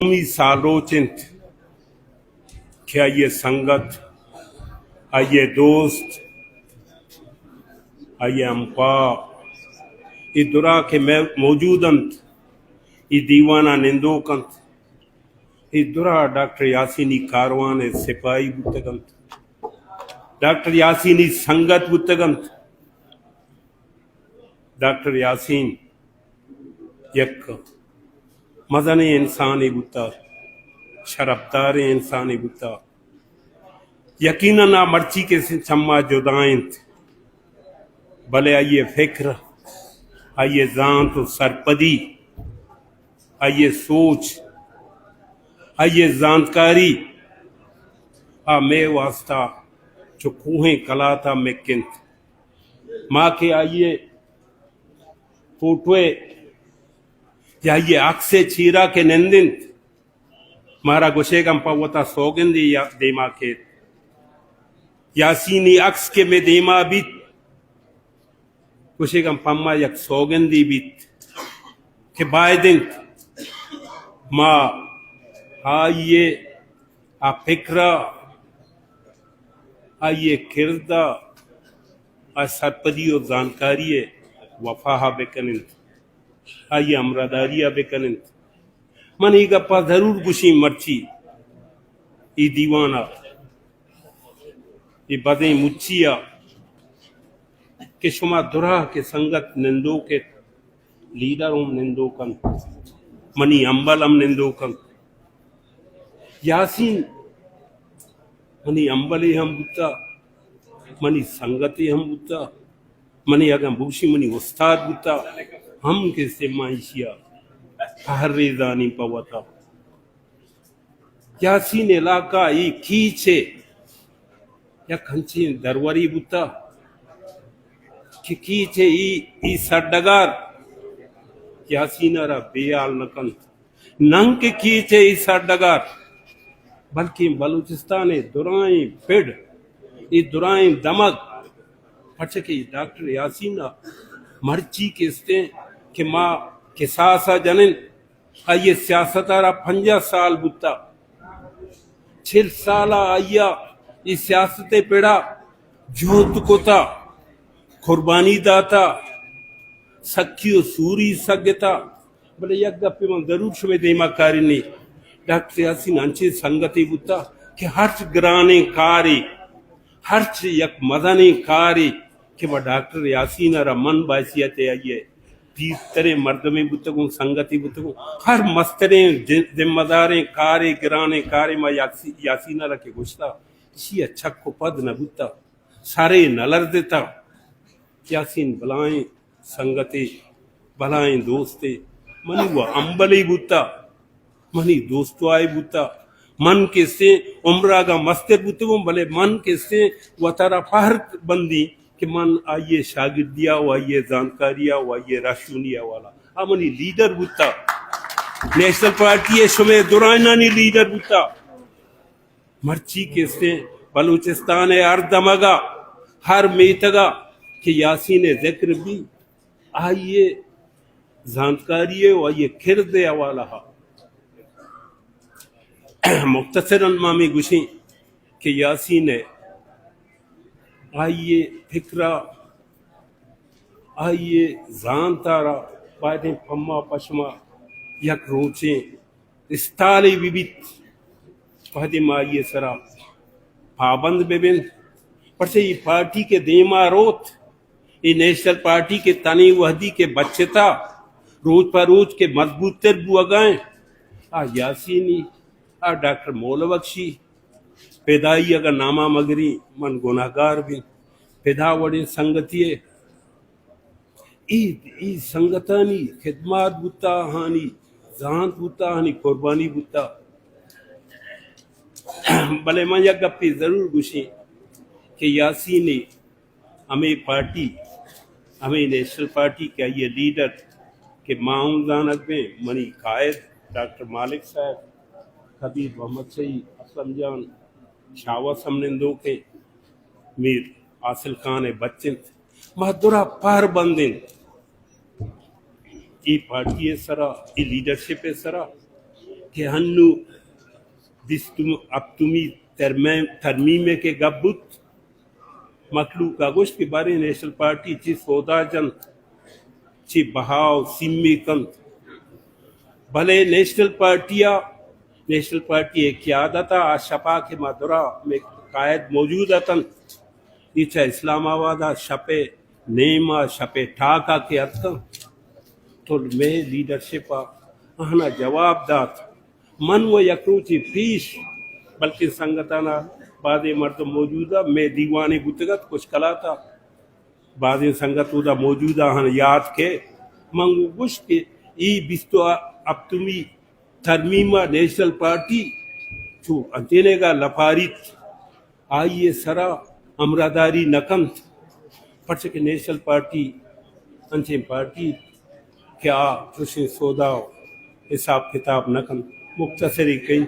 मी सालोचिंत क्या ये संगत आइए दोस्त आइए अम्पा दुरा के मैं मौजूदंत दीवाना निंदोकंत दुरा डॉक्टर यासीनी कारवान सिपाही बुतगंत डॉक्टर यासीनी संगत बुतगंत डॉक्टर यासीन यक मदन इंसानी बुता शरबदार इंसानी बुता यकीनन आ मर्ची के चम्मा जुदाइंत भले आइए फिक्र आइए जान तो सरपदी आइए सोच आइए जानकारी आ मैं वास्ता जो कुहें कला था मैं किंत माँ के आइए फोटोए या ये अक्से चीरा के निंदिंत मारा गुशेगम पवता सोगंदी या देमा के यासीनी अक्स के में देमा बीत गुशेगम पम्मा यक सोगंदी बीत के बायदिन माँ आइए आ फिक्रा आइए किरदा आ सरपदी और जानकारी वफाहा बेकनिंत आइए अमरादारिया बेकनिंत मन ही गप्पा जरूर गुशी मर्ची ई दीवाना ये बदे मुच्चिया के शुमा दुरा के संगत निंदो के लीडर हम निंदो कन मनी अंबल हम निंदो कन यासीन मनी अंबले हम बुता मनी संगति हम बुता मनी अगम भूषी मनी उस्ताद बुता हम के से माइशिया हर रेजानी पवता यासीन इलाका ये खींचे या खंची दरवरी बुता कि खींचे ई सडगार यासीन रा बेयाल नकंत नंग के खींचे ई सडगार बल्कि बलूचिस्तान दुराई फिड ये दुराई दमक पछे के डॉक्टर यासीन मर्ची के स्ते कि माँ के सासा जनन आइए सियासतारा 50 साल बुता 6 साल आइया इस सियासते पेड़ा जोत कोता कुर्बानी दाता सखियो सूरी सगता बोले यक गप्पे में जरूर शुमे देमा कारी नहीं डॉक्टर यासीन अंचे संगति बुता कि हर्च ग्राने कारी हर्च यक मदने कारी कि वह डॉक्टर यासीन रा मन बासियते आइए तीसरे मर्द में बुतगु संगति बुतगु हर मस्तरे जिम्मेदारे कारे गिराने कारे में यासीन रा के गुस्ता इसी अच्छा को पद न बुता सारे नलर देता यासीन बलाएं संगति बलाएं दोस्ते मनी वह अंबली बुता मनी दोस्तों आए बुता मन के से उम्रा का मस्तर बुतगु भले मन के से वह तारा फहर बंदी कि मन आइए शागिर्दिया वो आइए जानकारिया वो आइए राशुनिया वाला अमनी लीडर बुता नेशनल पार्टी है शुमे दुरानानी लीडर बुता मर्ची के से बलूचिस्तान है अर्दमगा हर मेतगा कि यासीन जिक्र भी आइए जानकारी है वो आइए खिरदे वाला मुख्तसरन मामी गुशी कि यासीन आइए फिक्रा आइए जान तारा बादे पम्मा पशमा यक रोचे इस्ताले विबित पहदे माइए सरा पाबंद बेबिन पर से ये पार्टी के देमा रोत ये नेशनल पार्टी के तनी वहदी के बच्चेता रोज पर रोज के मजबूत तर बुआ गए आ यासीनी आ डॉक्टर मौलबख्शी पैदाई अगर नामा मगरी मन गुनाहगार भी पैदा वड़े संगतिये ई संगतानी खिदमत बुता हानी जान बुता हानी कुर्बानी बुता भले मैं यह गप्पी जरूर गुशी कि यासीनी हमें पार्टी हमें नेशनल पार्टी का ये लीडर के माउन जानक में मनी कायद डॉक्टर मालिक साहब खबीर मोहम्मद सईद असलम जान शावा समनिंदो के मीर आसिल खान है बच्चिन महदुरा पार बंदिन ई पार्टी सरा ई लीडरशिप सरा कि हन्नु दिस तुम अब तुम्ही तरमीमे के गब्बुत मखलू कागोश के बारे नेशनल पार्टी ची सौदा जन ची बहाव सिम्मी कंत भले नेशनल पार्टी एक क्यादत शपा के मदुरा में कायद मौजूद अतन इच्छा इस्लामाबाद शपे नेमा शपे ठाका के अतन तो मैं लीडरशिप आहना जवाब दात मन व यक्रूची फीस बल्कि संगताना बादे मर्द मौजूदा मैं दीवानी गुतगत कुछ कला था बादे संगत उदा मौजूदा हन याद के मंगू गुश के ई बिस्तो अब तुम्ही तरमीमा नेशनल पार्टी जो अंतेने का लफारित आइए सरा अमरादारी नकंत पढ़ के नेशनल पार्टी अंचे पार्टी क्या तुझे सौदा हिसाब किताब नकंत मुख्तसरी कहीं